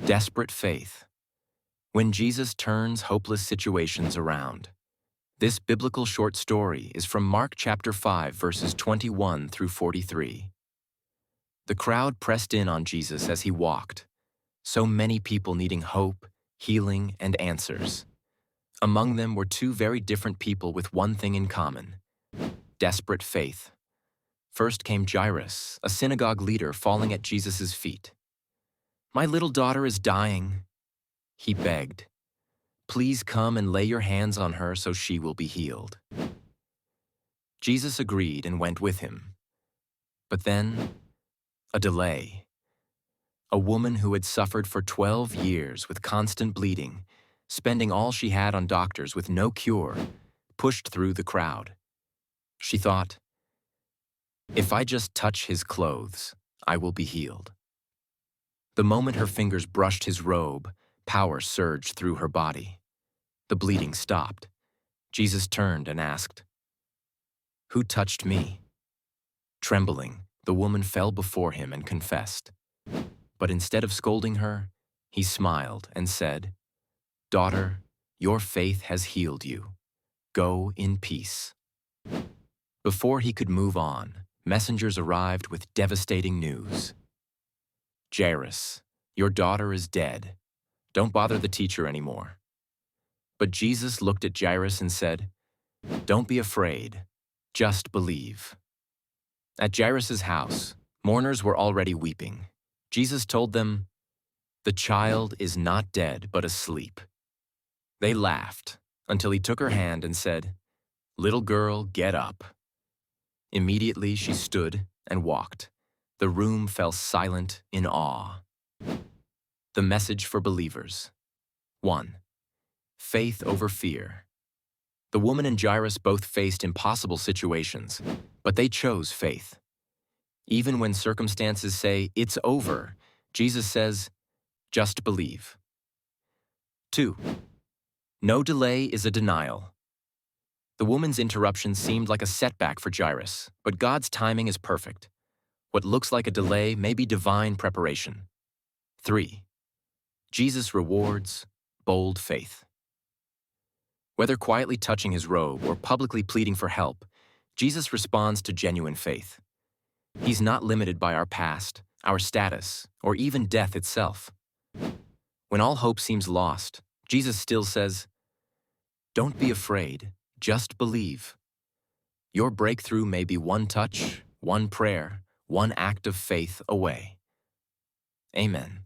Desperate faith. When Jesus turns hopeless situations around. This biblical short story is from Mark chapter 5, verses 21 through 43. The crowd pressed in on Jesus as he walked, so many people needing hope, healing, and answers. Among them were two very different people with one thing in common: desperate faith. First came Jairus, a synagogue leader, falling at Jesus' feet. "My little daughter is dying," he begged. "Please come and lay your hands on her so she will be healed." Jesus agreed and went with him. But then, a delay. A woman who had suffered for 12 years with constant bleeding, spending all she had on doctors with no cure, pushed through the crowd. She thought, "If I just touch his clothes, I will be healed." The moment her fingers brushed his robe, power surged through her body. The bleeding stopped. Jesus turned and asked, "Who touched me?" Trembling, the woman fell before him and confessed. But instead of scolding her, he smiled and said, "Daughter, your faith has healed you. Go in peace." Before he could move on, messengers arrived with devastating news. "Jairus, your daughter is dead. Don't bother the teacher anymore." But Jesus looked at Jairus and said, "Don't be afraid, just believe." At Jairus' house, mourners were already weeping. Jesus told them, "The child is not dead but asleep." They laughed until he took her hand and said, "Little girl, get up." Immediately she stood and walked. The room fell silent in awe. The message for believers. 1. Faith over fear. The woman and Jairus both faced impossible situations, but they chose faith. Even when circumstances say, "It's over," Jesus says, "Just believe." 2. No delay is a denial. The woman's interruption seemed like a setback for Jairus, but God's timing is perfect. What looks like a delay may be divine preparation. 3. Jesus rewards bold faith. Whether quietly touching his robe or publicly pleading for help, Jesus responds to genuine faith. He's not limited by our past, our status, or even death itself. When all hope seems lost, Jesus still says, "Don't be afraid, just believe." Your breakthrough may be one touch, one prayer, one act of faith away. Amen.